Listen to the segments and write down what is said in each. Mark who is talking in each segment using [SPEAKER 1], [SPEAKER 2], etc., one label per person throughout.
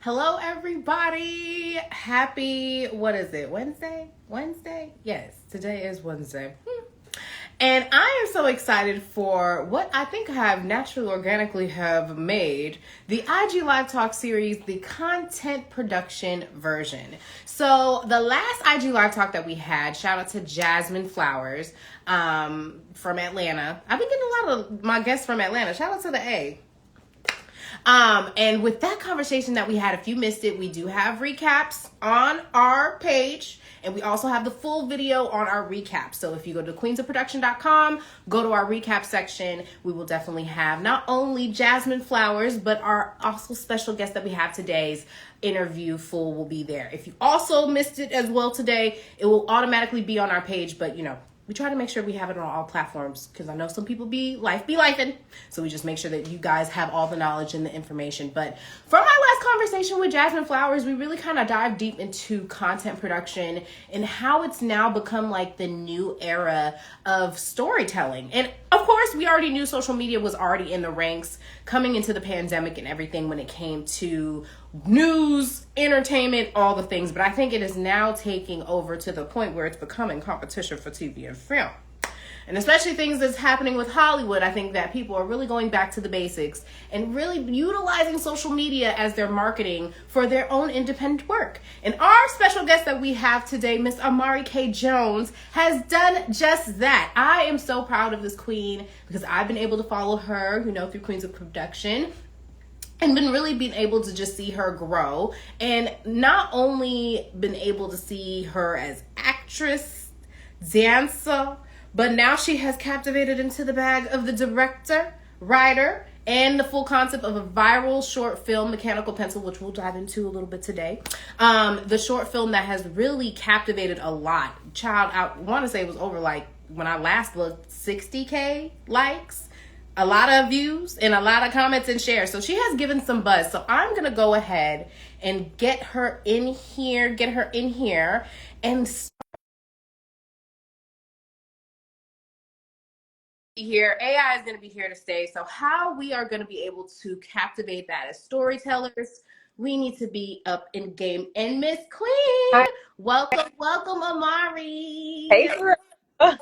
[SPEAKER 1] Hello, everybody. Happy, what is it, Wednesday? Wednesday? Yes, today is Wednesday. And I am so excited for what I think I have naturally, organically have made the IG Live Talk series, the content production version. So the last IG Live Talk that we had, shout out to Jasmine Flowers from Atlanta. I've been getting a lot of my guests from Atlanta. Shout out to the A. And with that conversation that we had, if you missed it, we do have recaps on our page. And we also have the full video on our recap. So if you go to queensofproduction.com, go to our recap section, we will definitely have not only Jasmine Flowers, but our also special guest that we have today's interview full will be there. If you also missed it as well today, it will automatically be on our page. But, we try to make sure we have it on all platforms because I know some people be lifing. So we just make sure that you guys have all the knowledge and the information. But from our last conversation with Jasmine Flowers, we really kind of dive deep into content production and how it's now become like the new era of storytelling. And of course, we already knew social media was already in the ranks coming into the pandemic and everything when it came to news, entertainment, all the things. But I think it is now taking over to the point where it's becoming competition for TV and film. And especially things that's happening with Hollywood, I think that people are really going back to the basics and really utilizing social media as their marketing for their own independent work. And our special guest that we have today, Miss Amari K. Jones, has done just that. I am so proud of this queen because I've been able to follow her, through Queens of Production. And being able to just see her grow, and not only been able to see her as actress, dancer, but now she has captivated into the bag of the director, writer, and the full concept of a viral short film, Mechanical Pencil, which we'll dive into a little bit today. The short film that has really captivated a lot. Child, I want to say it was over when I last looked, 60K likes. A lot of views and a lot of comments and shares. So she has given some buzz. So I'm going to go ahead and get her in here and here. AI is going to be here to stay. So how we are going to be able to captivate that as storytellers, we need to be up in game. And Miss Queen,
[SPEAKER 2] Hi.
[SPEAKER 1] welcome, Amari.
[SPEAKER 2] Hey, girl. Can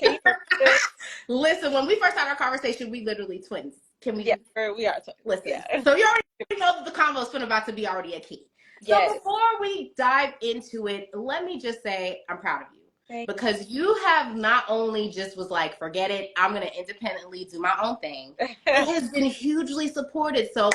[SPEAKER 2] you hear me?
[SPEAKER 1] Listen, when we first had our conversation, we literally twins. Can we?
[SPEAKER 2] Yeah, we are.
[SPEAKER 1] Listen.
[SPEAKER 2] Yeah.
[SPEAKER 1] So you already know that the convo is about to be already a key. So
[SPEAKER 2] Yes.
[SPEAKER 1] before we dive into it, let me just say I'm proud of you.
[SPEAKER 2] Thank
[SPEAKER 1] Because you have not only just was like, forget it, I'm going to independently do my own thing. It has been hugely supported. So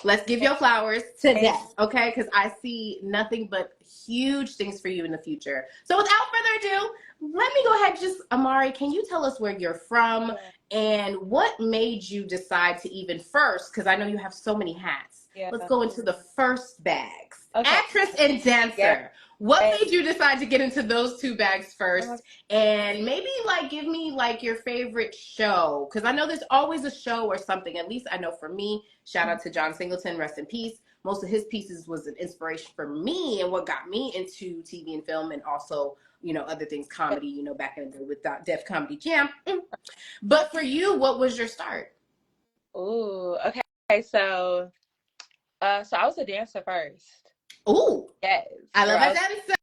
[SPEAKER 1] let's give your flowers to that, okay? Because I see nothing but huge things for you in the future. So without further ado, let me go ahead. Amari, can you tell us where you're from and what made you decide to even first, because I know you have so many hats. Yeah. Let's go into the first bags. Okay. Actress and dancer. Yeah. What made you decide to get into those two bags first? And maybe give me your favorite show, because I know there's always a show or something. At least I know for me, shout out to John Singleton, rest in peace. Most of his pieces was an inspiration for me and what got me into TV and film, and also other things, comedy, back in the day with Def Comedy Jam. But for you, what was your start?
[SPEAKER 2] Ooh, okay. So I was a dancer first.
[SPEAKER 1] Ooh,
[SPEAKER 2] yes.
[SPEAKER 1] I love a dancer.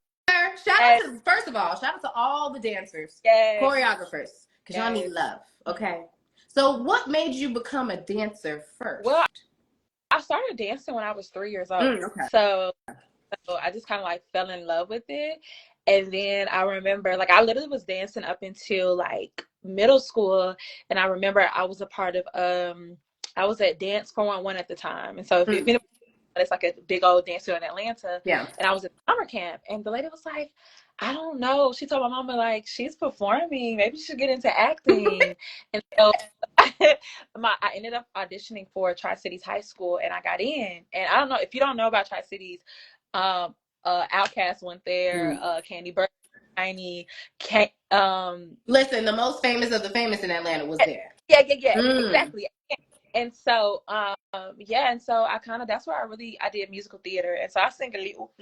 [SPEAKER 1] Shout out to, first of all, shout out to all the dancers, choreographers, because y'all need love. Okay. So what made you become a dancer first?
[SPEAKER 2] Well, I started dancing when I was 3 years old. Okay. So I just kind of fell in love with it. And then I remember I literally was dancing up until middle school. And I remember I was a part of, I was at Dance 411 at the time. And so if you know, it's a big old dance studio in Atlanta. Yeah. And I was at summer camp, and the lady was like, I don't know. She told my mama, she's performing. Maybe she should get into acting. And so I ended up auditioning for Tri-Cities High School, and I got in. And I don't know if you don't know about Tri-Cities, Outkast went there, Candy Bird, Tiny,
[SPEAKER 1] listen, the most famous of the famous in Atlanta was there.
[SPEAKER 2] Yeah, exactly. And so yeah, and so that's where I did musical theater, and so I sing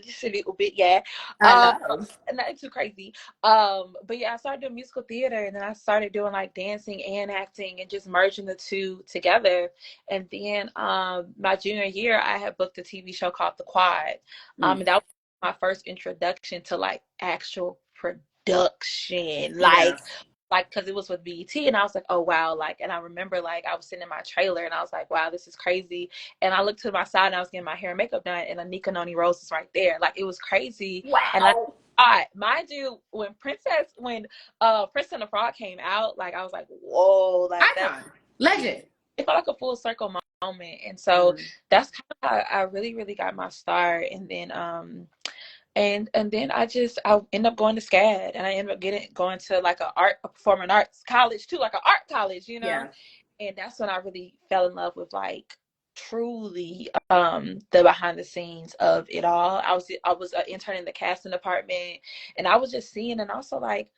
[SPEAKER 2] just a little bit, yeah.
[SPEAKER 1] I love.
[SPEAKER 2] Not too crazy. But yeah, I started doing musical theater, and then I started doing like dancing and acting and just merging the two together. And then my junior year I had booked a TV show called The Quad. And that was my first introduction to like actual production. Like because it was with BET, and I was like, oh wow, like, and I remember like I was sitting in my trailer and I was like, wow, this is crazy. And I looked to my side and I was getting my hair and makeup done, and Anika Noni Rose was right there. Like it was crazy. And I mind you, when Princess and the Frog came out, like I was like, whoa, like
[SPEAKER 1] Icon. Legend.
[SPEAKER 2] It felt like a full circle moment. And so that's kind of how I really, really got my start. And then and then I ended up going to SCAD, and I ended up going to like a performing arts college too, like an art college, you know.
[SPEAKER 1] Yeah.
[SPEAKER 2] And that's when I really fell in love with like truly the behind the scenes of it all. I was an intern in the casting department, and I was just seeing, and also like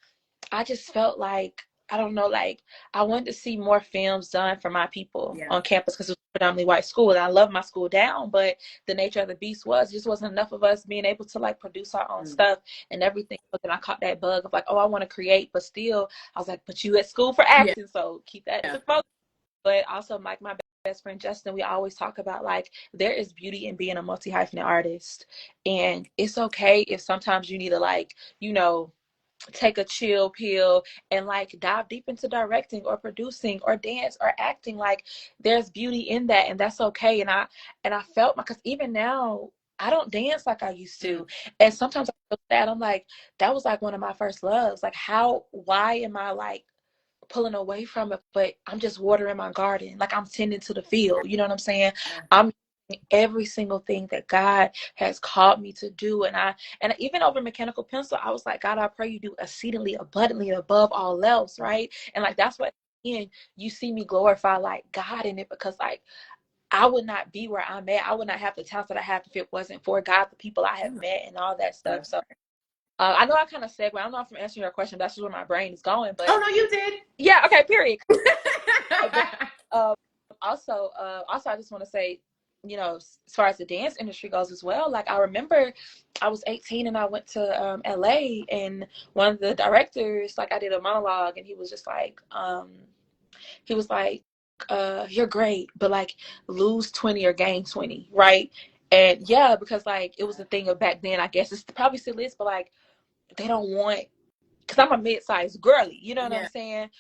[SPEAKER 2] I just felt like, I don't know, like I wanted to see more films done for my people on campus, because it was a predominantly white school, and I love my school down, but the nature of the beast just wasn't enough of us being able to like produce our own stuff and everything. But then I caught that bug of like, oh, I want to create, but still I was like, but you at school for acting, so keep that to focus. But also like my best friend Justin, we always talk about like there is beauty in being a multi-hyphenate artist, and it's okay if sometimes you need to like, you know, take a chill pill and like dive deep into directing or producing or dance or acting. Like there's beauty in that, and that's okay. And I felt, because even now I don't dance like I used to, and sometimes I feel that I'm like, that was like one of my first loves. Like why am I like pulling away from it? But I'm just watering my garden, like I'm tending to the field, you know what I'm saying? I'm every single thing that God has called me to do. And even over mechanical pencil, I was like, God, I pray you do exceedingly abundantly above all else, right? And like that's what, and you see me glorify like God in it, because like I would not be where I'm at. I would not have the talents that I have if it wasn't for God, the people I have met, and all that stuff. So I know I kind of segue. I don't know if I'm answering your question. That's just where my brain is going. But
[SPEAKER 1] oh no, you did.
[SPEAKER 2] Yeah. Okay. Period. But also, I just want to say, you know, as far as the dance industry goes as well, like I remember I was 18 and I went to LA, and one of the directors, like I did a monologue, and he was just like, you're great, but like lose 20 or gain 20, right? And yeah, because like it was the thing of back then, I guess it's probably still is, but like they don't want, because I'm a mid-sized girly, you know what I'm saying?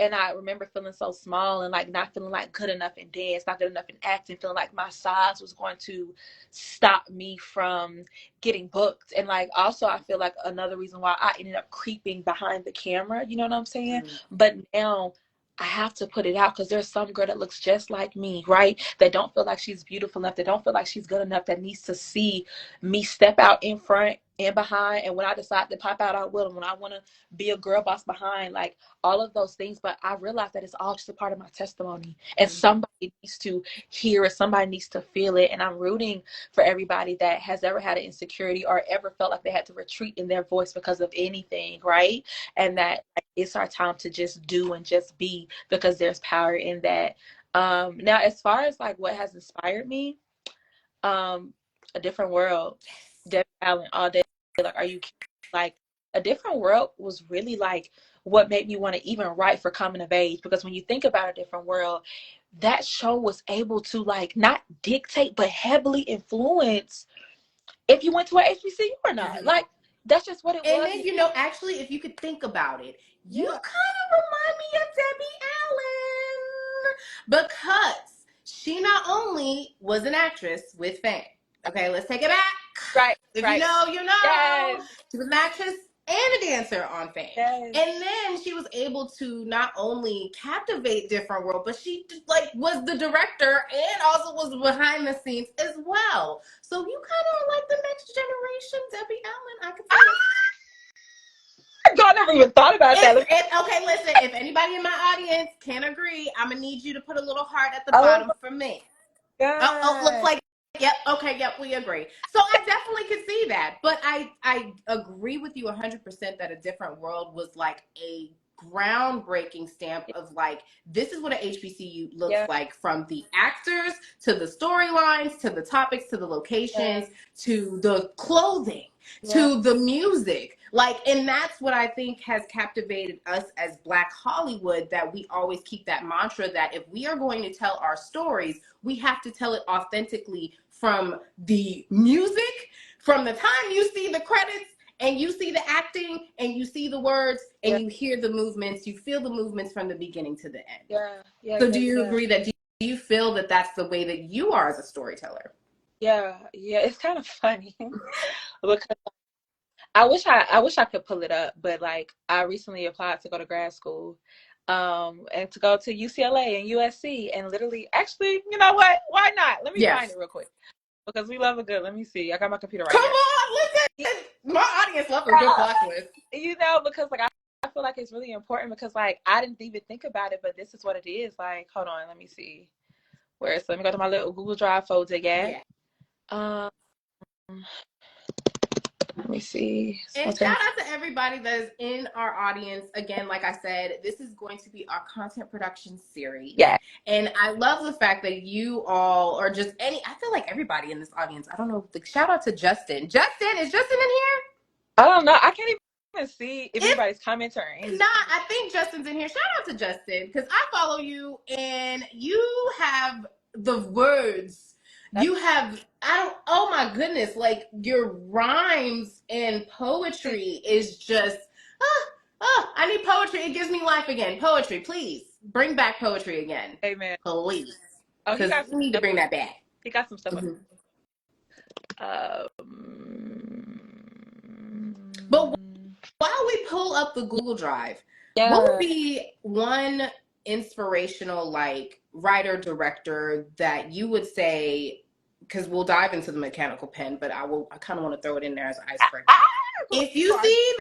[SPEAKER 2] And I remember feeling so small and like not feeling like good enough in dance, not good enough in acting, feeling like my size was going to stop me from getting booked. And like also I feel like another reason why I ended up creeping behind the camera, you know what I'm saying? But now I have to put it out, because there's some girl that looks just like me, right? That don't feel like she's beautiful enough, that don't feel like she's good enough, that needs to see me step out in front and behind. And when I decide to pop out, I will. And when I want to be a girl boss behind, like all of those things. But I realize that it's all just a part of my testimony, and somebody needs to hear it, somebody needs to feel it. And I'm rooting for everybody that has ever had an insecurity or ever felt like they had to retreat in their voice because of anything, right? And that like, it's our time to just do and just be, because there's power in that. Now as far as like what has inspired me, A Different World, Debbie Allen, all day. Like, are you kidding? Like, A Different World was really like what made me want to even write for coming of age. Because when you think about A Different World, that show was able to like not dictate but heavily influence if you went to an HBCU or not. Like that's just what it was.
[SPEAKER 1] And then, you know, actually, if you could think about it, you kind of remind me of Debbie Allen, because she not only was an actress with fame. Okay, let's take it back.
[SPEAKER 2] Right.
[SPEAKER 1] If you know, you know.
[SPEAKER 2] Yes.
[SPEAKER 1] She was an actress and a dancer on Fame.
[SPEAKER 2] Yes.
[SPEAKER 1] And then she was able to not only captivate Different World, but she like was the director and also was behind the scenes as well. So you kind of like the next generation, Debbie Allen. I could say
[SPEAKER 2] I never even thought about that.
[SPEAKER 1] Okay, listen, if anybody in my audience can agree, I'm gonna need you to put a little heart at the bottom for me. Oh, looks like, yep, okay, yep, we agree. So I definitely could see that. But I agree with you 100% that A Different World was like a groundbreaking stamp of like, this is what an HBCU looks like, from the actors to the storylines to the topics to the locations to the clothing to the music. Like, and that's what I think has captivated us as Black Hollywood, that we always keep that mantra that if we are going to tell our stories, we have to tell it authentically, from the music, from the time you see the credits and you see the acting and you see the words and you hear the movements, you feel the movements from the beginning to the end. So do you agree that, do you feel that that's the way that you are as a storyteller?
[SPEAKER 2] Yeah, it's kind of funny because I wish I could pull it up, but like I recently applied to go to grad school, and to go to UCLA and USC, and literally, actually, you know what? Why not? Let me find it real quick, because we love a good. Let me see. I got my computer right
[SPEAKER 1] here.
[SPEAKER 2] Come
[SPEAKER 1] on, listen. My audience loves a good plot twist.
[SPEAKER 2] You know, because like I feel like it's really important, because like I didn't even think about it, but this is what it is. Like, hold on, let me see. Let me go to my little Google Drive folder again. Yeah. Let me see.
[SPEAKER 1] And shout out to everybody that is in our audience. Again, like I said, this is going to be our content production series. Yeah. And I love the fact that you all, or just I feel like everybody in this audience, I don't know, shout out to Justin. Justin, is Justin in here?
[SPEAKER 2] I don't know. I can't even see if anybody's commenting or anything.
[SPEAKER 1] Nah, I think Justin's in here. Shout out to Justin, because I follow you and you have the words. You have, oh my goodness, like your rhymes and poetry is just, I need poetry. It gives me life again. Poetry, please. Bring back poetry again.
[SPEAKER 2] Amen.
[SPEAKER 1] Please. Because we need to bring that back.
[SPEAKER 2] He got some stuff.
[SPEAKER 1] But while we pull up the Google Drive, what would be one inspirational, like, writer, director that you would say, because we'll dive into the mechanical pen, but I kind of want to throw it in there as an icebreaker. If you see,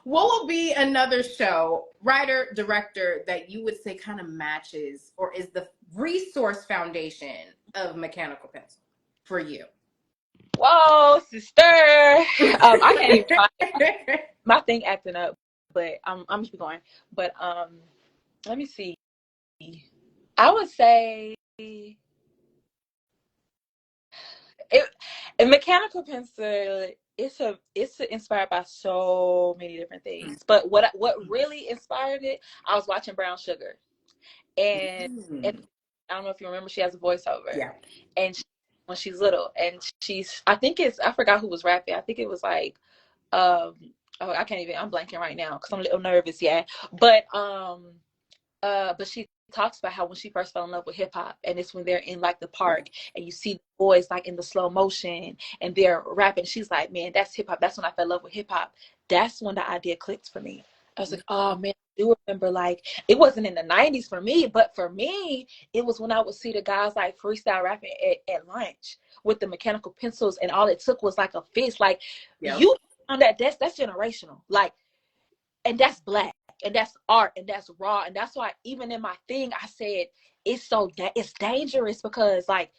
[SPEAKER 1] what will be another show, writer, director, that you would say kind of matches or is the resource foundation of Mechanical Pencil for you?
[SPEAKER 2] Whoa, sister. I can't even find my thing acting up, but I'm just going. But let me see. I would say Mechanical Pencil, it's inspired by so many different things. But what really inspired it, I was watching Brown Sugar, and I don't know if you remember, she has a voiceover. Yeah. And when she's little, and I forgot who was rapping. I think it was like, I can't even. I'm blanking right now because I'm a little nervous. Yeah, but she talks about how when she first fell in love with hip hop, and it's when they're in like the park and you see the boys like in the slow motion and they're rapping. She's like, man, that's hip hop. That's when I fell in love with hip hop. That's when the idea clicked for me. I was like, oh man, I do remember, like, it wasn't in the 90s for me, but for me, it was when I would see the guys like freestyle rapping at lunch with the mechanical pencils, and all it took was like a fist. Like, you on that's generational. Like, and that's Black. And that's art, and that's raw, and that's why even in my thing I said it's dangerous, because like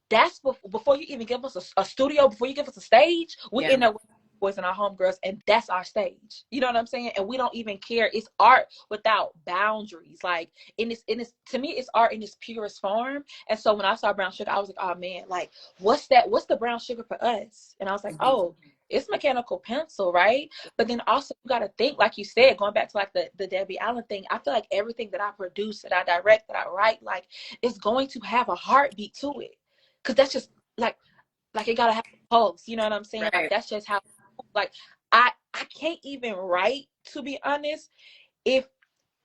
[SPEAKER 2] that's before you even give us a studio, before you give us a stage, we end up with boys and our homegirls, and that's our stage. You know what I'm saying? And we don't even care. It's art without boundaries. Like, in this to me, it's art in its purest form. And so when I saw Brown Sugar, I was like, oh man, like what's the Brown Sugar for us? And I was like, oh, it's Mechanical Pencil, right? But then also you got to think, like you said, going back to like the Debbie Allen thing, I feel like everything that I produce, that I direct, that I write, like, it's going to have a heartbeat to it, because that's just like it gotta have a pulse. You know what I'm saying? Right. Like, that's just how, like, I can't even write, to be honest, if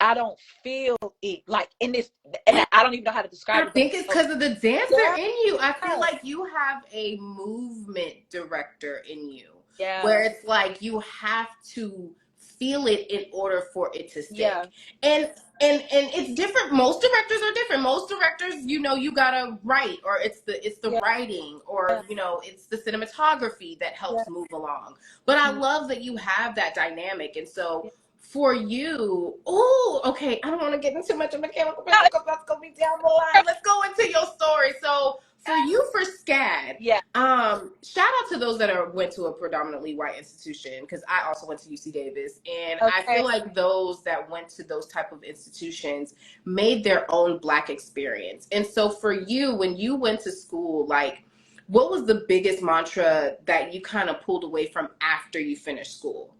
[SPEAKER 2] I don't feel it, like, in this, and I don't even know how to describe it.
[SPEAKER 1] I think it's because of the dancer in you. I feel like you have a movement director in you. Yeah. Where it's like you have to feel it in order for it to stick. Yeah. And it's different. Most directors are different. Most directors, you gotta write, or it's the writing, or it's the cinematography that helps move along. But I love that you have that dynamic, and so for you, okay, I don't want to get into much of Mechanical Pencil because that's gonna be down the line. Let's go into your story. So for you, for SCAD, shout shout out to those that went to a predominantly white institution, because I also went to UC Davis, and I feel like those that went to those type of institutions made their own Black experience. And so for you, when you went to school, like, what was the biggest mantra that you kind of pulled away from after you finished school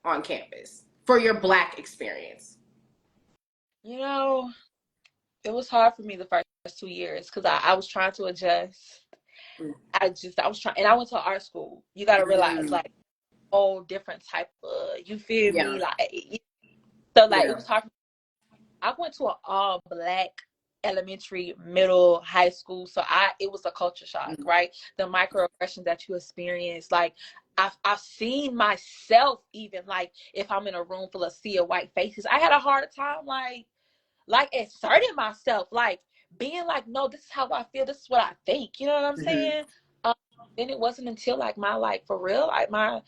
[SPEAKER 1] on campus for your Black experience?
[SPEAKER 2] You know, it was hard for me the first 2 years because I was trying to adjust. I was trying, and I went to art school. You got to realize, like, whole different type of, you feel me? Like, so like it was hard. I went to an all Black elementary, middle, high school, so it was a culture shock, right? The microaggressions that you experience, like I've seen myself, even like if I'm in a room full of sea of white faces, I had a hard time like asserting myself, like being like, no, this is how I feel, this is what I think, you know what I'm saying? Then it wasn't until like for real, like my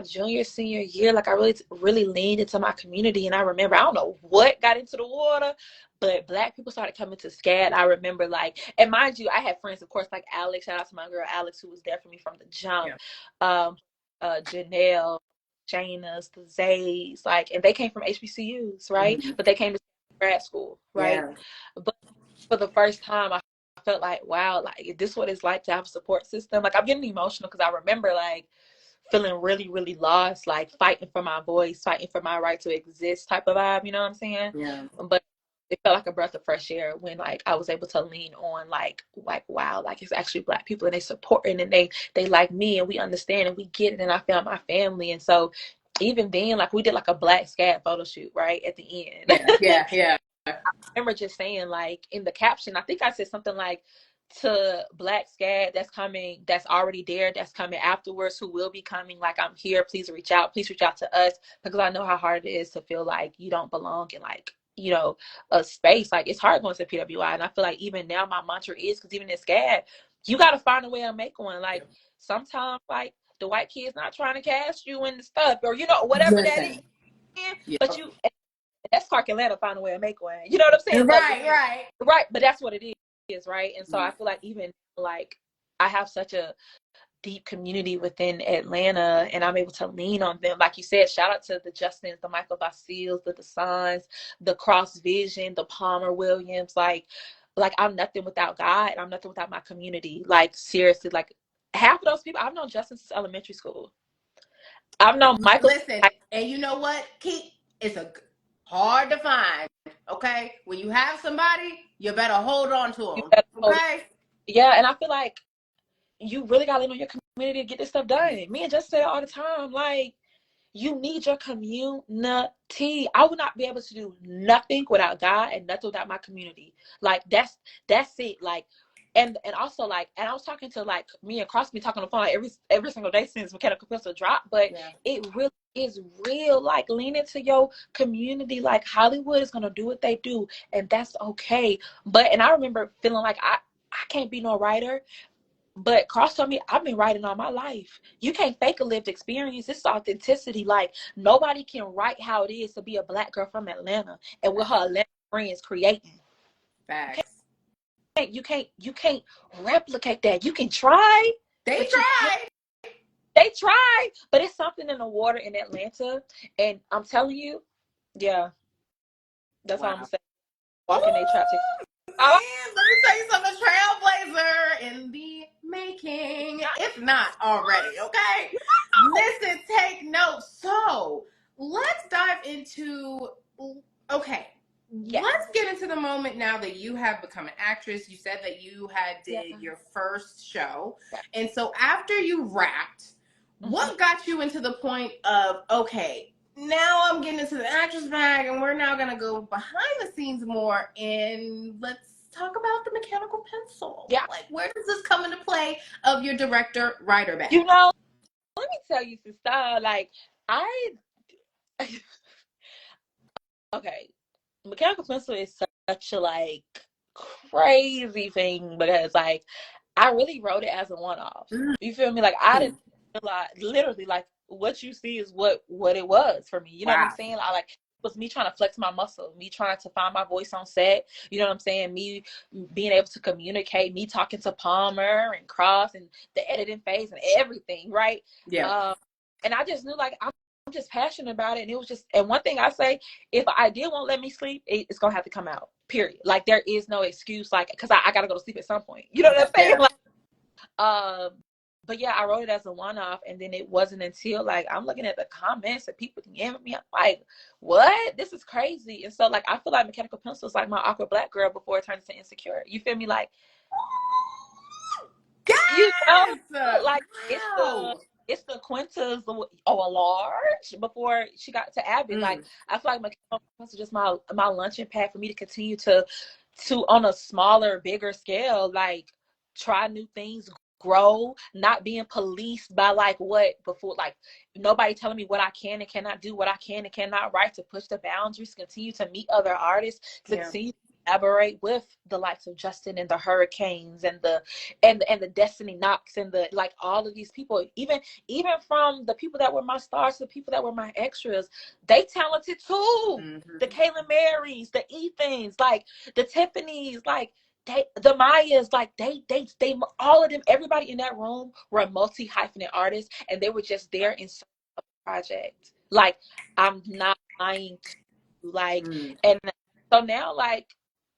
[SPEAKER 2] junior, senior year, like I really leaned into my community. And I remember, I don't know what got into the water, but Black people started coming to SCAD. I remember, like, and mind you, I had friends, of course, like Alex. Shout out to my girl Alex, who was there for me from the jump. Janelle, Shayna's, the Zays, like, and they came from HBCUs, right? But they came to grad school, right? But for the first time, I felt like, wow, like, is this what it's like to have a support system? Like, I'm getting emotional because I remember, like, feeling really, really lost, like fighting for my voice, fighting for my right to exist type of vibe, you know what I'm saying? But it felt like a breath of fresh air when, like, I was able to lean on, like wow, like, it's actually Black people and they supporting and they like me and we understand and we get it, and I found my family. And so even then, like, we did like a Black SCAD photo shoot, right, at the end.
[SPEAKER 1] Yeah.
[SPEAKER 2] I remember just saying, like, in the caption, I think I said something like, to Black SCAD that's coming, that's already there, that's coming afterwards, who will be coming, like, I'm here, please reach out to us, because I know how hard it is to feel like you don't belong in, like, you know, a space. Like, it's hard going to PWI, and I feel like even now my mantra is, because even in SCAD, you got to find a way to make one. Like, sometimes, like, the white kid's not trying to cast you in the stuff, or, you know, whatever that is, but you, that's Clark Atlanta, find a way to make one. You know what I'm saying? Right. But that's what it is, right? And so I feel like even, like, I have such a deep community within Atlanta, and I'm able to lean on them. Like you said, shout out to the Justins, the Michael Basiles, the Desans, the Cross Vision, the Palmer Williams. Like I'm nothing without God, and I'm nothing without my community. Like, seriously, like, half of those people I've known Justin since elementary school. I've known Michael.
[SPEAKER 1] Listen, and you know what, Keith? It's hard to find. Okay, when you have somebody, you better hold on to them. Okay.
[SPEAKER 2] Yeah, and I feel like you really gotta lean on your community to get this stuff done. Me and Justin say it all the time, like, you need your community. I would not be able to do nothing without God and nothing without my community. Like, that's it. Like, and also, like, and I was talking to, like, me and Crosby talking on the phone, like, every single day since Mechanical Pencil dropped, but it really is real. Like, lean into your community. Like, Hollywood is gonna do what they do, and that's okay. And I remember feeling like I can't be no writer. But Cross told me, I've been writing all my life. You can't fake a lived experience. This is authenticity. Like, nobody can write how it is to be a Black girl from Atlanta and with her Atlanta friends creating.
[SPEAKER 1] Facts.
[SPEAKER 2] You can't replicate that. You can try.
[SPEAKER 1] They try.
[SPEAKER 2] They try, but it's something in the water in Atlanta, and I'm telling you, yeah, that's all I'm saying. Walking they trap.
[SPEAKER 1] Let me tell you something, trailblazer in the making, if not already, okay? Listen, take notes. So let's dive into, let's get into the moment now that you have become an actress. You said that you did your first show. And so after you wrapped, what got you into the point of, okay, now I'm getting into the actress bag, and we're now going to go behind the scenes more, and let's talk about the Mechanical Pencil.
[SPEAKER 2] Yeah.
[SPEAKER 1] Like, where does this come into play of your director-writer bag?
[SPEAKER 2] You know, let me tell you, sister, like, okay, Mechanical Pencil is such a, like, crazy thing, because, like, I really wrote it as a one-off. You feel me? Like, I didn't realize, literally, like, what you see is what it was for me. You know what I'm saying? was me trying to flex my muscle, me trying to find my voice on set. You know what I'm saying? Me being able to communicate, me talking to Palmer and Cross and the editing phase and everything, right?
[SPEAKER 1] Yeah.
[SPEAKER 2] And I just knew like I'm just passionate about it. And it was just, and one thing I say, if an idea won't let me sleep, it's gonna have to come out. Period. Like there is no excuse, like, because I gotta go to sleep at some point. You know what I'm saying?
[SPEAKER 1] Yeah.
[SPEAKER 2] Like, but yeah, I wrote it as a one-off, and then it wasn't until like I'm looking at the comments and people DMing me, I'm like, what? This is crazy. And so like I feel like Mechanical Pencil is like my awkward black girl before it turns into Insecure. You feel me? Like, you know,
[SPEAKER 1] Yes!
[SPEAKER 2] like
[SPEAKER 1] Wow.
[SPEAKER 2] it's the Quintas or a large before she got to Abbott. Like I feel like Mechanical Pencil is just my luncheon pad for me to continue to on a smaller, bigger scale, like try new things, grow, not being policed by like what before, like nobody telling me what I can and cannot do, what I can and cannot write, to push the boundaries, continue to meet other artists, to continue to collaborate with the likes of Justin and the Hurricanes and the Destiny Knox and the like all of these people, even from the people that were my stars to the people that were my extras, they talented too. The Kaylin Marys, the Ethans, like the Tiffany's, like the Mayas, like they all of them, everybody in that room were multi-hyphenate artists, and they were just there in a project. Like I'm not lying to you, like, and so now like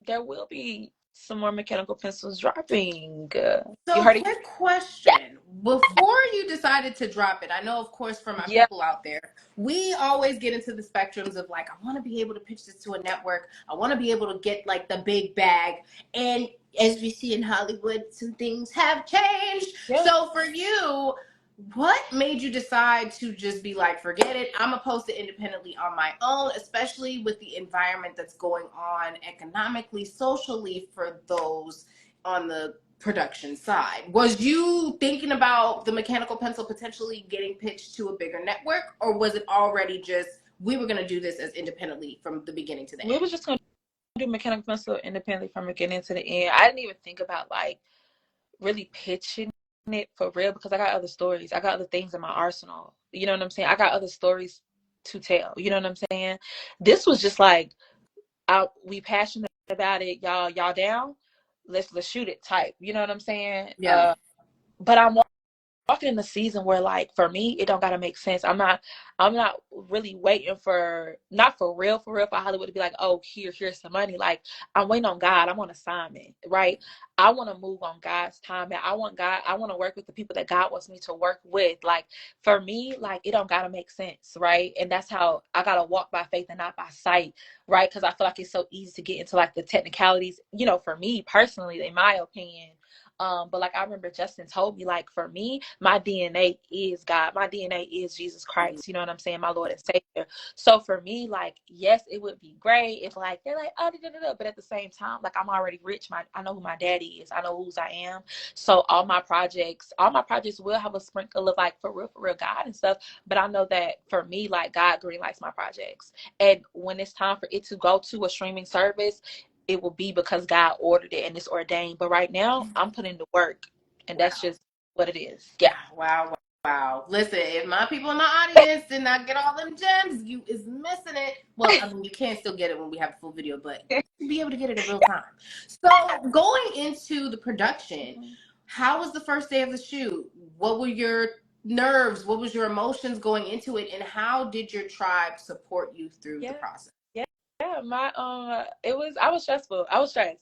[SPEAKER 2] there will be some more Mechanical Pencils dropping. You
[SPEAKER 1] So,
[SPEAKER 2] heard it?
[SPEAKER 1] quick question. Before you decided to drop it, I know, of course, for my
[SPEAKER 2] Yeah.
[SPEAKER 1] people out there, we always get into the spectrums of like, I want to be able to pitch this to a network. I want to be able to get like the big bag. And as we see in Hollywood, some things have changed.
[SPEAKER 2] Yeah.
[SPEAKER 1] So, for you, what made you decide to just be like, forget it, I'm gonna post it independently on my own, especially with the environment that's going on economically, socially for those on the production side? Was you thinking about the Mechanical Pencil potentially getting pitched to a bigger network, or was it already just we were going to do this as independently from the beginning to the end?
[SPEAKER 2] We was just going to do Mechanical Pencil independently from the beginning to the end. I didn't even think about like really pitching it for real, because I got other stories. I got other things in my arsenal. You know what I'm saying? I got other stories to tell. You know what I'm saying? This was just like, we passionate about it. Y'all down? Let's shoot it type. You know what I'm saying?
[SPEAKER 1] Yeah.
[SPEAKER 2] But I'm walking in the season where like for me it don't gotta make sense. I'm not really waiting for, not for real for Hollywood to be like, oh, here's some money. Like I'm waiting on God. I'm on assignment, right? I want to move on God's time, and I want to work with the people that God wants me to work with. Like for me, like it don't gotta make sense, right? And that's how I gotta walk by faith and not by sight, right? Because I feel like it's so easy to get into like the technicalities, you know, for me personally, in my opinion. But like I remember Justin told me, like for me, my DNA is God. My DNA is Jesus Christ. You know what I'm saying? My Lord and Savior. So for me, like, yes, it would be great if like they're like, oh, da, da, da, but at the same time, like I'm already rich. I know who my daddy is. I know whose I am. So all my projects will have a sprinkle of like for real God and stuff. But I know that for me, like God greenlights my projects. And when it's time for it to go to a streaming service, it will be because God ordered it and it's ordained. But right now, I'm putting the work, and that's just what it is. Yeah.
[SPEAKER 1] Wow. Listen, if my people in the audience did not get all them gems, you is missing it. Well, I mean, you can still get it when we have the full video, but you'll be able to get it in real time. So going into the production, how was the first day of the shoot? What were your nerves? What was your emotions going into it? And how did your tribe support you through the process?
[SPEAKER 2] Yeah, I was stressful. I was stressed.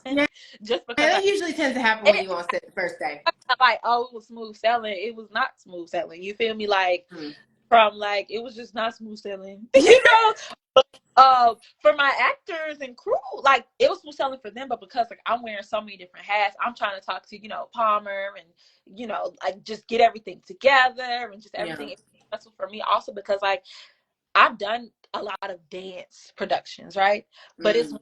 [SPEAKER 1] Yeah,
[SPEAKER 2] Just because
[SPEAKER 1] that usually tends to happen when you on set the first day.
[SPEAKER 2] like, oh, it was smooth sailing. It was not smooth sailing. You feel me? Like from like it was just not smooth sailing. You know? For my actors and crew, like it was smooth sailing for them, but because like I'm wearing so many different hats, I'm trying to talk to, you know, Palmer and, you know, like just get everything together and just everything. That's for me also because like I've done a lot of dance productions, right? But it's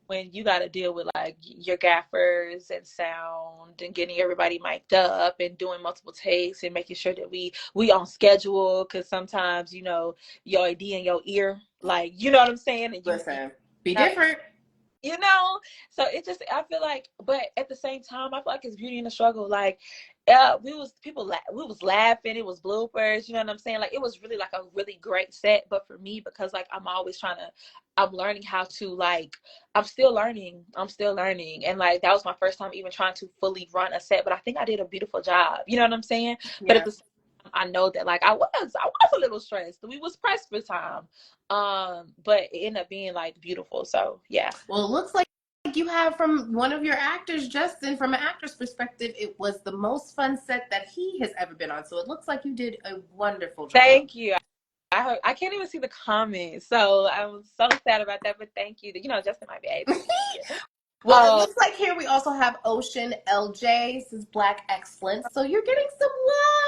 [SPEAKER 2] when you got to deal with like your gaffers and sound and getting everybody mic'd up and doing multiple takes and making sure that we on schedule, because sometimes, you know, your ID in your ear, like, you know what I'm saying? And
[SPEAKER 1] Listen, be different.
[SPEAKER 2] you know. So it just, I feel like, but at the same time, I feel like it's beauty in the struggle. Like, we was laughing, it was bloopers, you know what I'm saying? Like, it was really like a really great set. But for me, because like I'm learning how to, like, I'm still learning, and like that was my first time even trying to fully run a set, but I think I did a beautiful job, you know what I'm saying?
[SPEAKER 1] Yeah.
[SPEAKER 2] But at the same time, I know that like I was a little stressed, we was pressed for time, but it ended up being like beautiful. So yeah.
[SPEAKER 1] Well, it looks like you have, from one of your actors, Justin, from an actor's perspective, it was the most fun set that he has ever been on. So it looks like you did a wonderful job.
[SPEAKER 2] Thank you. I can't even see the comments, so I'm so sad about that. But thank you. You know, Justin might be able to see it.
[SPEAKER 1] Well, it looks like here we also have Ocean LJ. This is Black Excellence. So you're getting some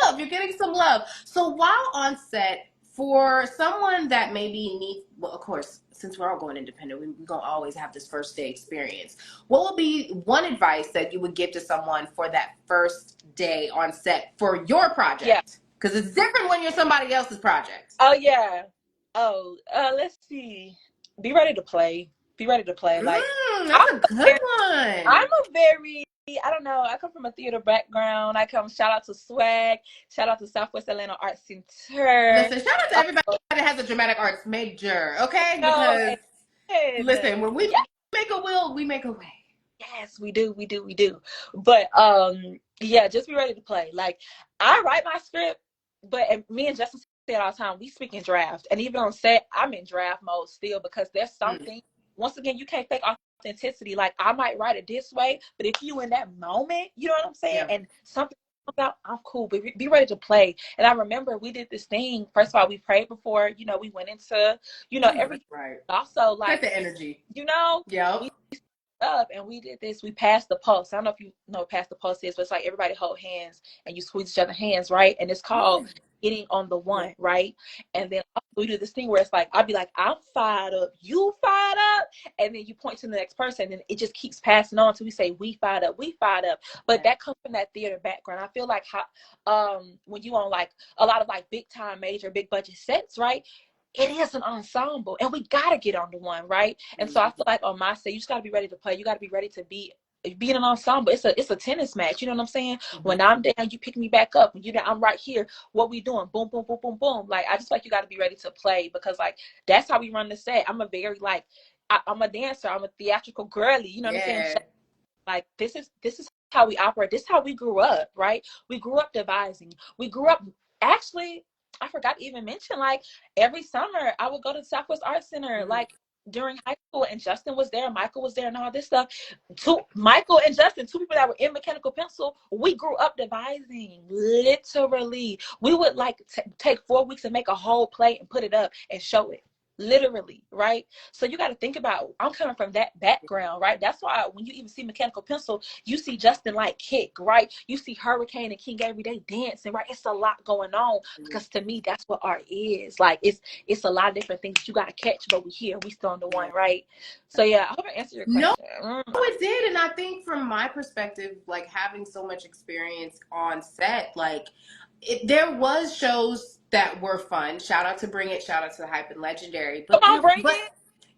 [SPEAKER 1] love. You're getting some love. So while on set, for someone that maybe needs, well, of course, since we're all going independent, we're going to always have this first day experience. What would be one advice that you would give to someone for that first day on set for your project? Because it's different when you're somebody else's project.
[SPEAKER 2] Oh, yeah. Let's see. Be ready to play. Be ready to play. Like,
[SPEAKER 1] that's a good one.
[SPEAKER 2] I don't know, I come from a theater background. Shout out to SWAG, shout out to Southwest Atlanta Arts Center.
[SPEAKER 1] Listen, shout out to everybody that has a dramatic arts major, okay? Because, listen, when we make a will, we make a way.
[SPEAKER 2] Yes, we do. But yeah, just be ready to play. Like, I write my script, but me and Justin say it all the time, we speak in draft. And even on set, I'm in draft mode still, because there's something, once again, you can't fake authenticity. Like, I might write it this way, but if you in that moment, you know what I'm saying? And something comes out, I'm cool, but be ready to play. And I remember we did this thing. First of all, we prayed before, you know, we went into, you know, everything.
[SPEAKER 1] Right.
[SPEAKER 2] Also, like,
[SPEAKER 1] the energy.
[SPEAKER 2] you know,
[SPEAKER 1] we
[SPEAKER 2] up and we did this. We passed the pulse. I don't know if you know what pass the pulse is, but it's like everybody hold hands and you squeeze each other's hands, right? And it's called getting on the one, right? And then we do this thing where it's like, I'll be like, I'm fired up, you fired up, and then you point to the next person, and it just keeps passing on until we say we fired up, we fired up. But that comes from that theater background. I feel like how when you on like a lot of like big time major big budget sets, right? It is an ensemble, and we gotta get on the one, right? And so I feel like on my set, you just gotta be ready to play. You gotta be ready to be in an ensemble. It's a tennis match. You know what I'm saying? When I'm down, you pick me back up. When you down, I'm right here. What we doing? Boom, boom, boom, boom, boom. Like, I just like you got to be ready to play, because like that's how we run the set. I'm a very like I'm a dancer. I'm a theatrical girly. You know what I'm saying? Like, this is how we operate. This is how we grew up, right? We grew up devising. We grew up, actually, I forgot to even mention, like, every summer I would go to Southwest Arts Center, like, during high school, and Justin was there, Michael was there, and all this stuff. Michael and Justin, two people that were in mechanical pencil, we grew up devising, literally. We would like take 4 weeks and make a whole play and put it up and show it. Literally, right? So you got to think about, I'm coming from that background, right? That's why when you even see mechanical pencil, you see Justin like kick, right? You see Hurricane and King Everyday dancing, right? It's a lot going on, because to me, that's what art is. Like, it's a lot of different things you got to catch, but we here, we still on the one, right? So yeah, I hope I answered your question.
[SPEAKER 1] No, it did. And I think from my perspective, like, having so much experience on set, like, there was shows that were fun. Shout out to Bring It, shout out to the Hype and Legendary. But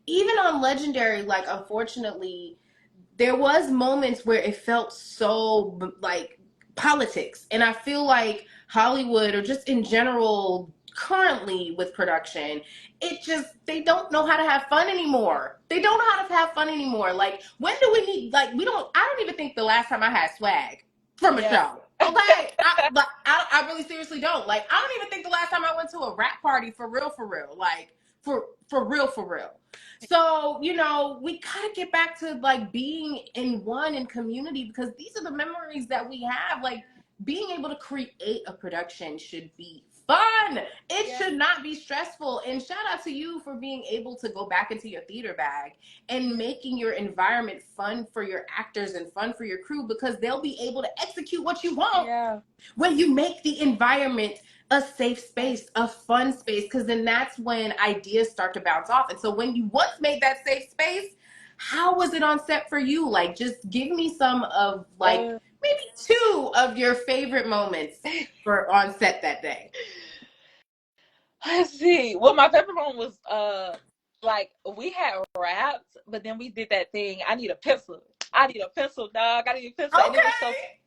[SPEAKER 1] even on Legendary, like, unfortunately, there was moments where it felt so like politics. And I feel like Hollywood, or just in general currently with production, they don't know how to have fun anymore. They don't know how to have fun anymore. Like, when do we need, like, I don't even think the last time I had swag from a show. Okay, I really seriously don't. Like, I don't even think the last time I went to a rap party for real, like, for real. So, you know, we gotta get back to like being in one in community, because these are the memories that we have. Like, being able to create a production should be fun. It should not be stressful. And shout out to you for being able to go back into your theater bag and making your environment fun for your actors and fun for your crew, because they'll be able to execute what you want when you make the environment a safe space, a fun space, because then that's when ideas start to bounce off. And so when you once made that safe space, how was it on set for you? Like, just give me some of, like, maybe 2 of your favorite moments for on set that day.
[SPEAKER 2] Let's see. Well, my favorite moment was like we had raps, but then we did that thing. I need a pencil. I need a pencil, dog. I need a pencil, and it was so,
[SPEAKER 1] Okay.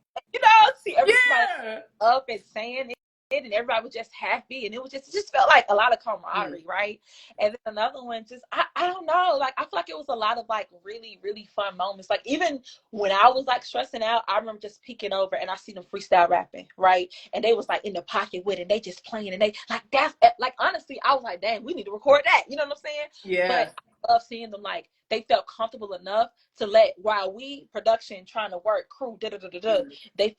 [SPEAKER 2] see everybody
[SPEAKER 1] Yeah.
[SPEAKER 2] up and saying it, and everybody was just happy, and it just felt like a lot of camaraderie, right? And then another one, just I don't know, like I feel like it was a lot of like really really fun moments. Like even when I was like stressing out, I remember just peeking over and I see them freestyle rapping, right? And they was like in the pocket with it, and they just playing, and they like that's like honestly, I was like, dang, we need to record that. You know what I'm saying?
[SPEAKER 1] Yeah.
[SPEAKER 2] But I love seeing them like they felt comfortable enough to let while we production trying to work crew they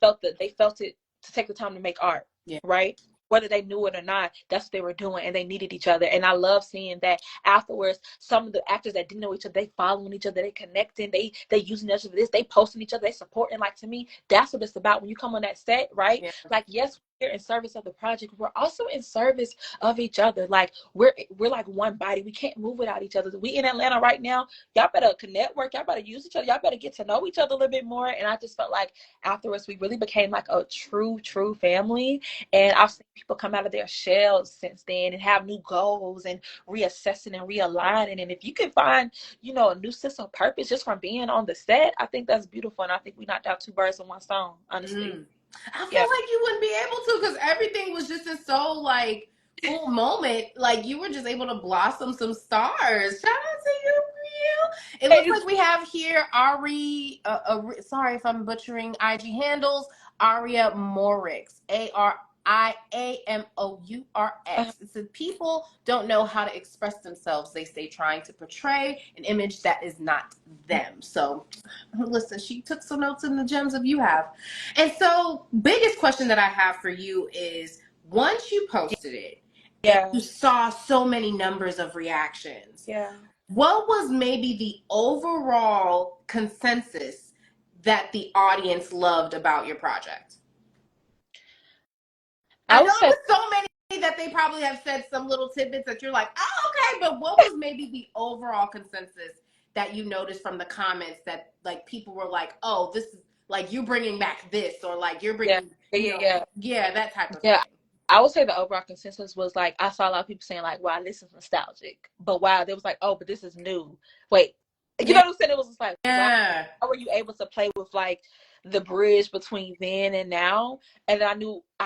[SPEAKER 2] felt it to take the time to make art,
[SPEAKER 1] Yeah.
[SPEAKER 2] right? Whether they knew it or not, that's what they were doing, and they needed each other. And I love seeing that afterwards. Some of the actors that didn't know each other, they following each other, they connecting, they using each other for this, they posting each other, they supporting. Like to me, that's what it's about when you come on that set, right?
[SPEAKER 1] Yeah.
[SPEAKER 2] Like yes, we're in service of the project, we're also in service of each other. Like we're like one body. We can't move without each other. We in Atlanta right now. Y'all better network. Y'all better use each other. Y'all better get to know each other a little bit more. And I just felt like afterwards we really became like a true family. And I've seen people come out of their shells since then and have new goals and reassessing and realigning. And if you can find, a new sense of purpose just from being on the set, I think that's beautiful. And I think we knocked out two birds with one stone, honestly.
[SPEAKER 1] I feel
[SPEAKER 2] Yeah.
[SPEAKER 1] like you wouldn't be able to because everything was just in so like full moment. Like you were just able to blossom some stars. Shout out to you, Real. It looks like we have here Ari. Sorry if I'm butchering IG handles. Aria Morix. ARIAMOURX. It says people don't know how to express themselves. They stay trying to portray an image that is not them. So listen, she took some notes in the gems of you have. And so, biggest question that I have for you is once you posted it and
[SPEAKER 2] Yeah.
[SPEAKER 1] you saw so many numbers of reactions,
[SPEAKER 2] Yeah.
[SPEAKER 1] what was maybe the overall consensus that the audience loved about your project? I
[SPEAKER 2] I
[SPEAKER 1] know
[SPEAKER 2] would
[SPEAKER 1] it
[SPEAKER 2] say,
[SPEAKER 1] was so many that they probably have said some little tidbits that you're like, oh, okay, but what was maybe the overall consensus that you noticed from the comments that like people were like, oh, this is like you bringing back this, or like you're
[SPEAKER 2] yeah,
[SPEAKER 1] bringing,
[SPEAKER 2] yeah.
[SPEAKER 1] that type of
[SPEAKER 2] Yeah,
[SPEAKER 1] thing.
[SPEAKER 2] I would say the overall consensus was like I saw a lot of people saying like, "Wow, this is nostalgic," but wow, there was like, "Oh, but this is new." Wait, you
[SPEAKER 1] Yeah,
[SPEAKER 2] know what I'm saying? It was just like, wow,
[SPEAKER 1] yeah.
[SPEAKER 2] how were you able to play with like the bridge between then and now? And I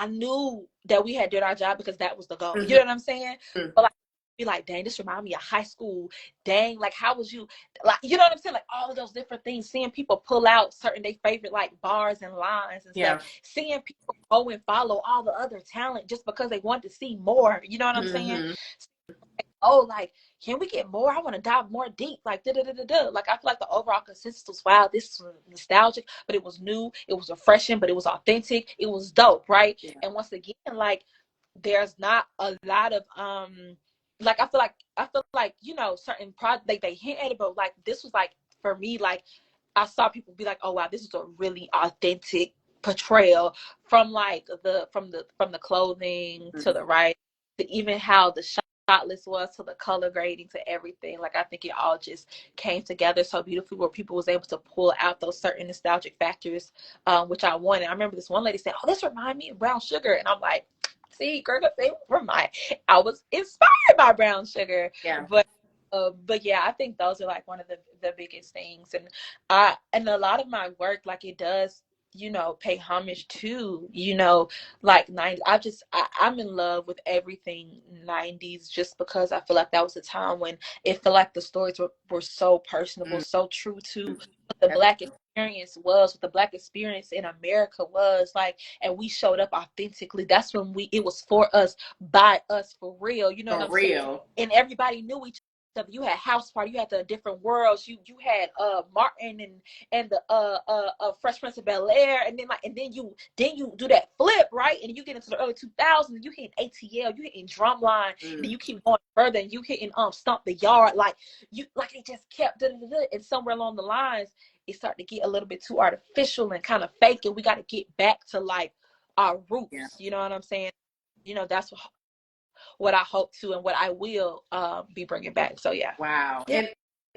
[SPEAKER 2] knew that we had did our job because that was the goal. You
[SPEAKER 1] Mm-hmm.
[SPEAKER 2] know what I'm saying? But like, be like, dang, this remind me of high school. Dang, like how was you? Like, you know what I'm saying? Like all of those different things. Seeing people pull out certain their favorite like bars and lines and
[SPEAKER 1] Yeah.
[SPEAKER 2] stuff. Seeing people go and follow all the other talent just because they want to see more. You know what I'm saying?
[SPEAKER 1] Mm-hmm.
[SPEAKER 2] Oh, like, can we get more? I want to dive more deep. Like, da da da da da. Like, I feel like the overall consensus was wow, this was nostalgic, but it was new. It was refreshing, but it was authentic. It was dope, right?
[SPEAKER 1] Yeah.
[SPEAKER 2] And once again, like, there's not a lot of like I feel like certain projects they hint at it, but like this was like for me like I saw people be like, oh wow, this is a really authentic portrayal from like from the clothing to the right to even how the shot list was to the color grading to everything. Like I think it all just came together so beautifully where people was able to pull out those certain nostalgic factors, which I wanted. I remember this one lady said, oh, this remind me of Brown Sugar, and I'm like, see, girl, they remind. I was inspired by Brown Sugar,
[SPEAKER 1] Yeah.
[SPEAKER 2] but yeah, I think those are like one of the biggest things, and a lot of my work, like it does, pay homage to, like 90s. I'm in love with everything 90s just because I feel like that was a time when it felt like the stories were so personable, so true to what the Black experience was, what the Black experience in America was like, and we showed up authentically. That's when it was for us, by us, for real. You know what
[SPEAKER 1] For
[SPEAKER 2] I'm saying?
[SPEAKER 1] real.
[SPEAKER 2] And everybody knew each other. You had House Party, you had the different worlds, you had Martin and the Fresh Prince of Bel-Air, and then you do that flip, right, and you get into the early 2000s, you hit ATL, you hitting Drumline, and then you keep going further and you hitting Stomp the Yard, like it just kept and somewhere along the lines it started to get a little bit too artificial and kind of fake, and we got to get back to like our
[SPEAKER 1] Yeah.
[SPEAKER 2] roots. You know what I'm saying? That's what I hope to and what I will be bringing back. So yeah.
[SPEAKER 1] Wow.
[SPEAKER 2] Yeah.
[SPEAKER 1] And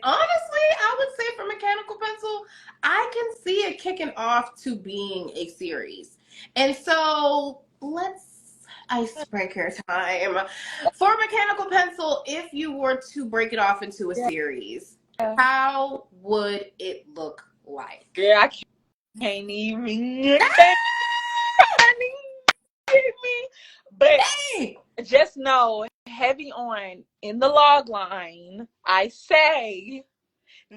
[SPEAKER 1] honestly, I would say for Mechanical Pencil, I can see it kicking off to being a series. And so icebreaker time. For Mechanical Pencil, if you were to break it off into a series, how would it look like?
[SPEAKER 2] Yeah, I can't even. Can't me. But just know, heavy on in the log line, I say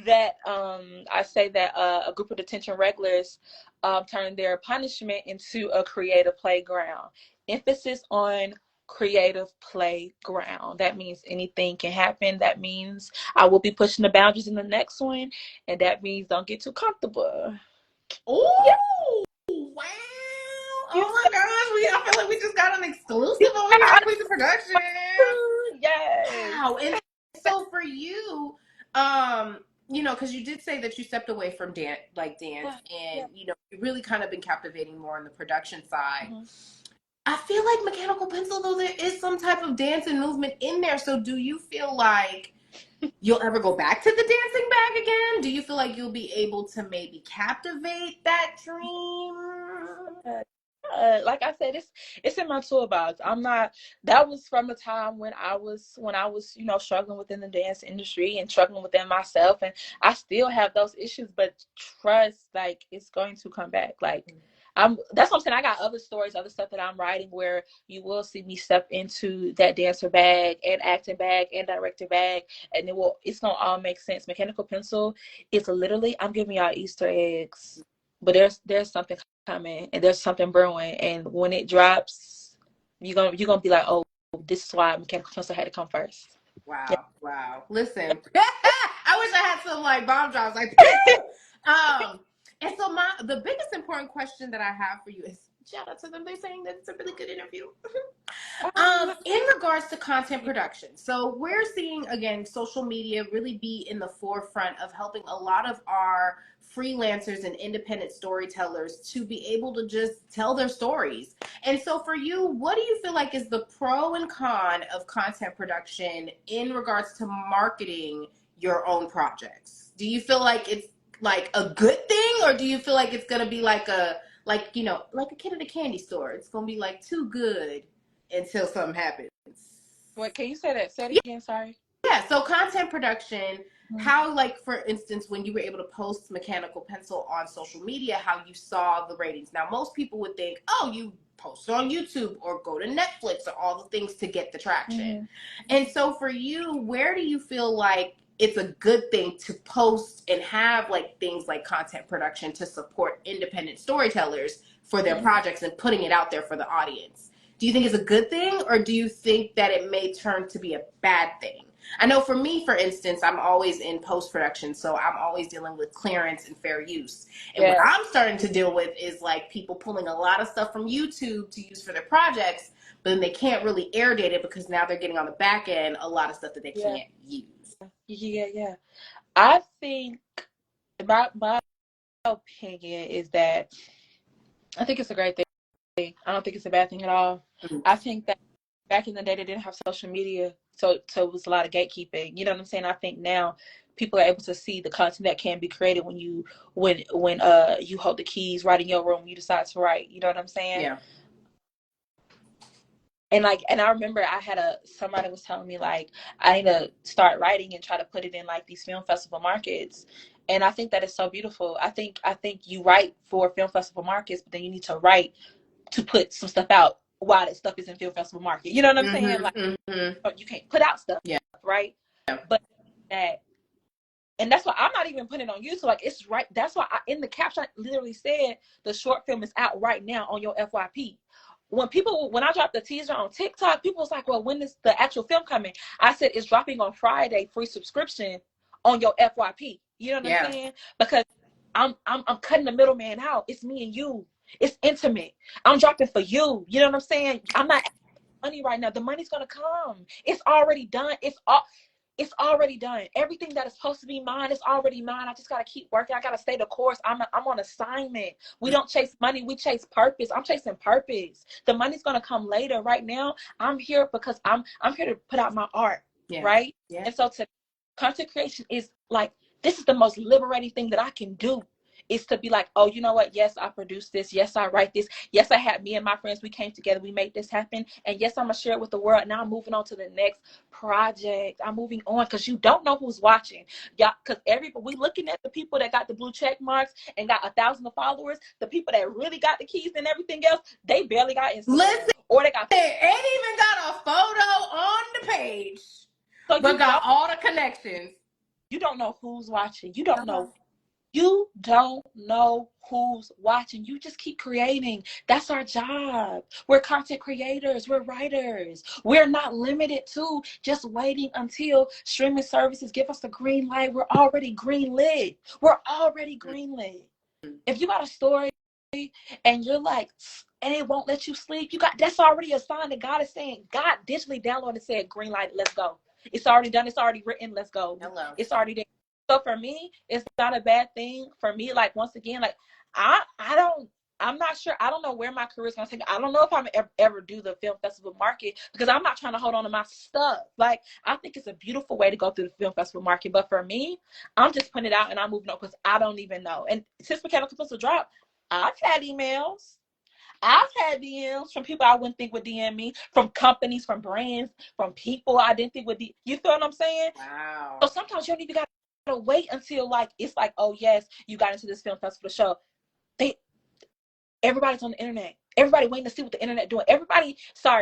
[SPEAKER 2] that a group of detention regulars turned their punishment into a creative playground. Emphasis on creative playground. That means anything can happen. That means I will be pushing the boundaries in the next one, and that means don't get too comfortable.
[SPEAKER 1] Oh, yeah. Wow. Oh my gosh, I feel like we just got an exclusive over here at Queens of Production.
[SPEAKER 2] Yes.
[SPEAKER 1] Wow. And so for you, you know, because you did say that you stepped away from dance, and you know, you really kind of been captivating more on the production side. Mm-hmm. I feel like Mechanical Pencil, though, there is some type of dance and movement in there. So do you feel like you'll ever go back to the dancing bag again? Do you feel like you'll be able to maybe captivate that dream?
[SPEAKER 2] Like I said, it's in my toolbox. That was from a time when I was you know, struggling within the dance industry and struggling within myself, and I still have those issues, but trust, like, it's going to come back. Like, that's what I'm saying. I got other stories, other stuff that I'm writing where you will see me step into that dancer bag and acting bag and director bag, and it's gonna all make sense. Mechanical Pencil is literally, I'm giving y'all Easter eggs, but there's something coming, and there's something brewing, and when it drops, you're gonna be like, oh, this is why Mechanical Pencil had to come first.
[SPEAKER 1] Wow, yeah. Wow. Listen, I wish I had some like bomb drops, like and so the biggest important question that I have for you is, shout out to them, they're saying that it's a really good interview. In regards to content production, so we're seeing, again, social media really be in the forefront of helping a lot of our freelancers and independent storytellers to be able to just tell their stories. And so for you, what do you feel like is the pro and con of content production in regards to marketing your own projects? Do you feel like it's like a good thing, or do you feel like it's going to be like you know, like a kid at a candy store? It's going to be like too good until something happens.
[SPEAKER 2] What, can you say that? Say it again, sorry.
[SPEAKER 1] Yeah, so content production, how, like, for instance, when you were able to post Mechanical Pencil on social media, how you saw the ratings. Now, most people would think, oh, you post on YouTube or go to Netflix or all the things to get the traction. Mm-hmm. And so for you, where do you feel like it's a good thing to post and have like things like content production to support independent storytellers for their projects and putting it out there for the audience? Do you think it's a good thing, or do you think that it may turn to be a bad thing? I know for me, for instance, I'm always in post-production, so I'm always dealing with clearance and fair use. And what I'm starting to deal with is like people pulling a lot of stuff from YouTube to use for their projects, but then they can't really air date it because now they're getting on the back end a lot of stuff that they can't use.
[SPEAKER 2] Yeah. I think my opinion is that I think it's a great thing. I don't think it's a bad thing at all. Mm-hmm. I think that back in the day they didn't have social media, so it was a lot of gatekeeping. You know what I'm saying? I think now people are able to see the content that can be created when you hold the keys right in your room, you decide to write. You know what I'm saying? Yeah. And I remember I had somebody was telling me like I need to start writing and try to put it in like these film festival markets. And I think that is so beautiful. I think you write for film festival markets, but then you need to write to put some stuff out while that stuff is in film festival market. You know what I'm saying? Like you can't put out stuff, right? Yeah. But and that's why I'm not even putting it on YouTube. Like, it's right. That's why in the caption I literally said the short film is out right now on your FYP. When I dropped the teaser on TikTok, people was like, well, when is the actual film coming? I said it's dropping on Friday, free subscription on your FYP. You know what I'm saying? Because I'm cutting the middleman out. It's me and you. It's intimate. I'm dropping for you. You know what I'm saying? I'm not asking for money right now. The money's gonna come. It's already done. It's already done. Everything that is supposed to be mine is already mine. I just gotta keep working. I gotta stay the course. I'm on assignment. We don't chase money. We chase purpose. I'm chasing purpose. The money's gonna come later. Right now, I'm here because I'm here to put out my art. Right? Yeah. And so content creation is like, this is the most liberating thing that I can do. is to be like, oh, you know what? Yes, I produced this. Yes, I write this. Yes, I had me and my friends. We came together. We made this happen. And yes, I'm going to share it with the world. Now I'm moving on to the next project. I'm moving on because you don't know who's watching. Yeah, because we looking at the people that got the blue check marks and got 1,000 followers. The people that really got the keys and everything else, they barely got Instagram.
[SPEAKER 1] Listen,
[SPEAKER 2] or they got
[SPEAKER 1] ain't even got a photo on the page,
[SPEAKER 2] so
[SPEAKER 1] but got all the connections.
[SPEAKER 2] You don't know who's watching. You don't know. You don't know who's watching. You just keep creating. That's our job. We're content creators. We're writers. We're not limited to just waiting until streaming services give us the green light. We're already green lit. We're already green lit. If you got a story and you're like, and it won't let you sleep, that's already a sign that God is saying, God digitally downloaded and said, green light, let's go. It's already done. It's already written. Let's go.
[SPEAKER 1] Hello.
[SPEAKER 2] It's already there. So for me, it's not a bad thing. For me, like, once again, like, I'm not sure. I don't know where my career is going to take. I don't know if I'm ever do the film festival market, because I'm not trying to hold on to my stuff. Like, I think it's a beautiful way to go through the film festival market. But for me, I'm just putting it out and I'm moving on because I don't even know. And since Mechanical Pencil dropped, I've had emails. I've had DMs from people I wouldn't think would DM me, from companies, from brands, from people I didn't think would. You feel what I'm saying?
[SPEAKER 1] Wow.
[SPEAKER 2] So sometimes you don't even got to wait until, like, it's like, oh yes, you got into this film festival show. Everybody's on the internet. Everybody waiting to see what the internet doing.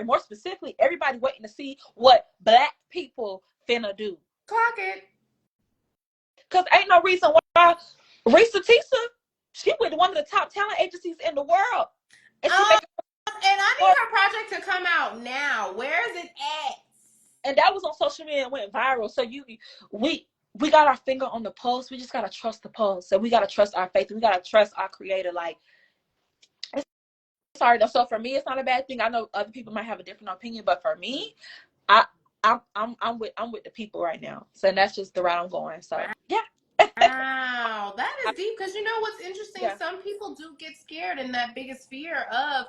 [SPEAKER 2] More specifically, everybody waiting to see what Black people finna do.
[SPEAKER 1] Clock it.
[SPEAKER 2] Because ain't no reason why Risa Tisa, she with one of the top talent agencies in the world. And
[SPEAKER 1] I need her project to come out now. Where is it at?
[SPEAKER 2] And that was on social media and went viral. So we got our finger on the pulse. We just gotta trust the pulse. So we gotta trust our faith. We gotta trust our creator. Like, sorry though. So for me, it's not a bad thing. I know other people might have a different opinion, but for me, I'm with the people right now. So that's just the route I'm going. So yeah.
[SPEAKER 1] Wow, that is deep, because you know what's interesting?
[SPEAKER 2] Yeah.
[SPEAKER 1] Some people do get scared in that biggest fear of,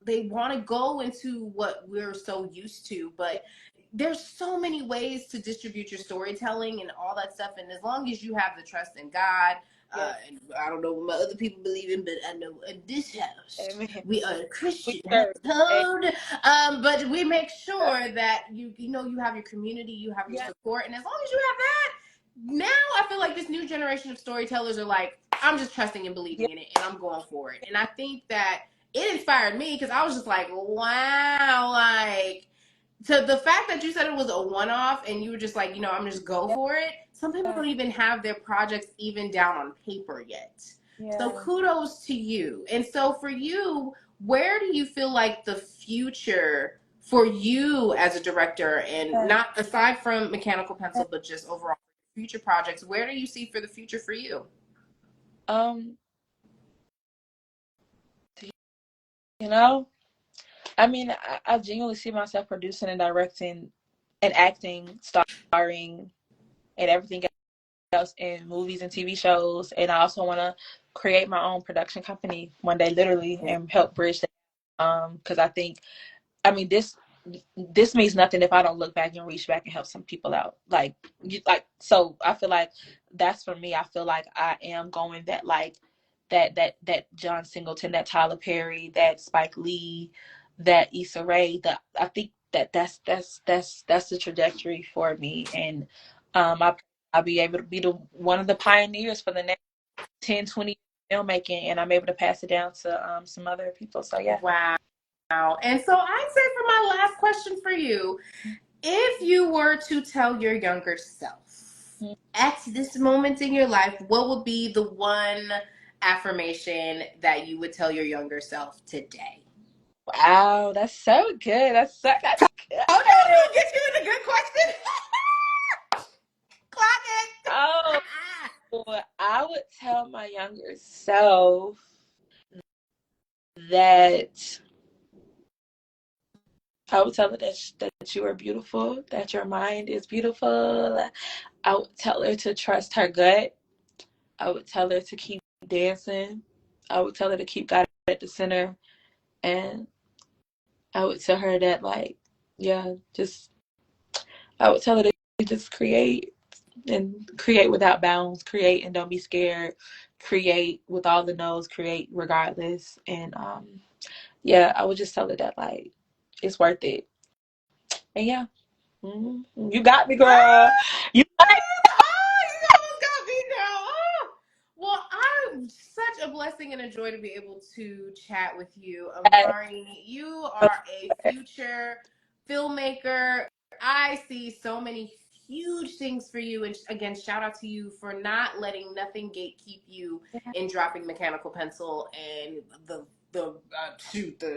[SPEAKER 1] they want to go into what we're so used to, but there's so many ways to distribute your storytelling and all that stuff. And as long as you have the trust in God, and I don't know what my other people believe in, but I know in this house,
[SPEAKER 2] Amen.
[SPEAKER 1] we are a Christian household. But we make sure that you have your community, you have your support, and as long as you have that, now I feel like this new generation of storytellers are like, I'm just trusting and believing in it, and I'm going for it. And I think that it inspired me, because I was just like, wow, like, to the fact that you said it was a one-off and you were just like, I'm just go for it. Some people don't even have their projects even down on paper yet. So kudos to you. And so for you, where do you feel like the future for you as a director, and not aside from Mechanical Pencil, but just overall future projects, where do you see for the future for you?
[SPEAKER 2] I mean, I genuinely see myself producing and directing and acting, starring, and everything else in movies and TV shows. And I also want to create my own production company one day, literally, and help bridge that. Because this means nothing if I don't look back and reach back and help some people out. So I feel like that's for me. I feel like I am going that John Singleton, that Tyler Perry, that Spike Lee, that Issa Rae. I think that's the trajectory for me, and I'll be able to be one of the pioneers for the next 10, 20 years of filmmaking, and I'm able to pass it down to some other people. So yeah.
[SPEAKER 1] Wow. And so I'd say, for my last question for you, if you were to tell your younger self at this moment in your life, what would be the one affirmation that you would tell your younger self today?
[SPEAKER 2] Wow, that's so good. That's good.
[SPEAKER 1] Oh, no, we'll get you in a good question. Clock it.
[SPEAKER 2] Oh, well, I would tell my younger self that I would tell her that you are beautiful, that your mind is beautiful. I would tell her to trust her gut. I would tell her to keep dancing. I would tell her to keep God at the center. And I would tell her that, like, I would tell her to just create, and create without bounds, create and don't be scared, create with all the no's, create regardless. And yeah, I would just tell her that like it's worth it. And yeah, you got me, girl. You got me.
[SPEAKER 1] You almost got me, girl. Oh. Well, I'm such a blessing and a joy to be able to chat with you, Amari. You are a future filmmaker. I see so many huge things for you, and again, shout out to you for not letting nothing gatekeep you in dropping Mechanical Pencil, and the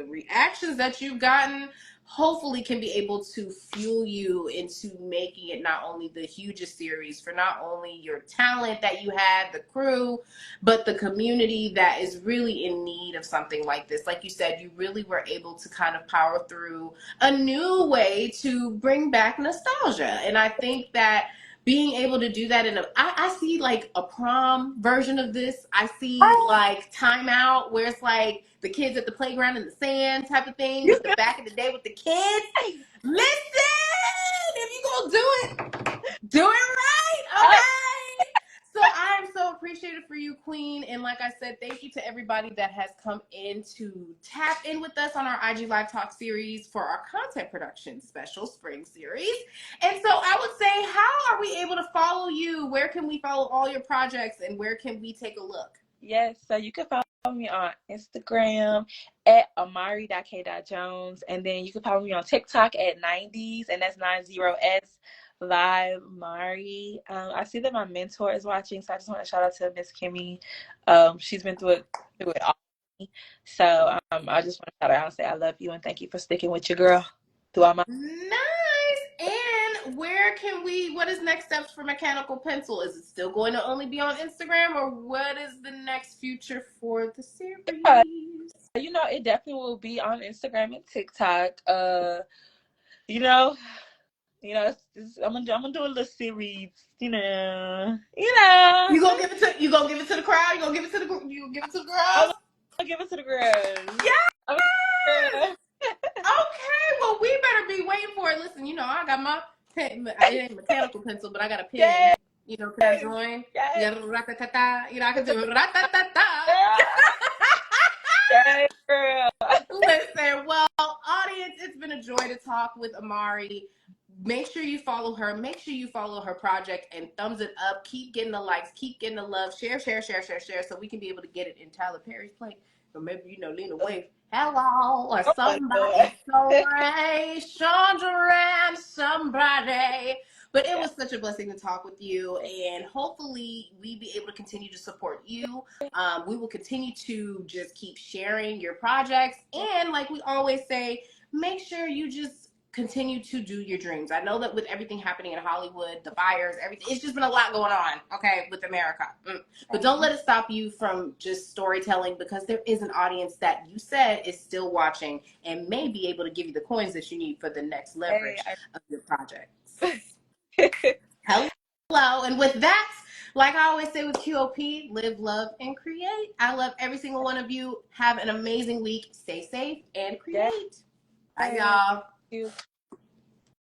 [SPEAKER 1] reactions that you've gotten hopefully can be able to fuel you into making it not only the hugest series for not only your talent that you had, the crew, but the community that is really in need of something like this. Like you said, you really were able to kind of power through a new way to bring back nostalgia. And I think that being able to do that I see like a prom version of this. I see like Time Out, where it's like the kids at the playground in the sand type of thing, with the back of the day with the kids. Listen, if you gonna do it right, okay? So I'm so appreciative for you, Queen. And like I said, thank you to everybody that has come in to tap in with us on our IG Live Talk series for our content production special spring series. And so I would say, how are we able to follow you? Where can we follow all your projects, and where can we take a look?
[SPEAKER 2] Yes, so you can follow me on Instagram at amari.k.jones, and then you can follow me on TikTok at 90s, and that's 90s live Mari. I see that my mentor is watching, so I just want to shout out to Miss Kimmy. She's been through it all. So I just want to shout her out and say I love you and thank you for sticking with your girl through all my.
[SPEAKER 1] Nice. And what is next steps for Mechanical Pencil? Is it still going to only be on Instagram, or what is the next future for the series?
[SPEAKER 2] You know, it definitely will be on Instagram and TikTok. You know, I'm gonna do a little series. You
[SPEAKER 1] gonna give it to the crowd. You gonna give it to the girls.
[SPEAKER 2] I'm gonna give it to the girls.
[SPEAKER 1] Yeah. Okay, well, we better be waiting for it. Listen, I got my pen. It ain't Mechanical Pencil, but I got a pen.
[SPEAKER 2] Yes.
[SPEAKER 1] Can I join?
[SPEAKER 2] Yes.
[SPEAKER 1] You got ta-ta-ta. I can do rat-ta-ta-ta.
[SPEAKER 2] Yes, girl.
[SPEAKER 1] Listen, well, audience, it's been a joy to talk with Amari. Make sure you follow her. Make sure you follow her project and thumbs it up. Keep getting the likes. Keep getting the love. Share, so we can be able to get it in Tyler Perry's plate. Or maybe, Lena Waithe. Hello, or somebody. Sorry, Chandra, somebody. But it was such a blessing to talk with you, and hopefully we be able to continue to support you. We will continue to just keep sharing your projects, and like we always say, make sure you just continue to do your dreams. I know that with everything happening in Hollywood, the fires, everything, it's just been a lot going on, okay, with America. But don't let it stop you from just storytelling, because there is an audience that you said is still watching and may be able to give you the coins that you need for the next leverage of your projects. Hello. And with that, like I always say with QOP, live, love, and create. I love every single one of you. Have an amazing week. Stay safe and create. Bye, y'all.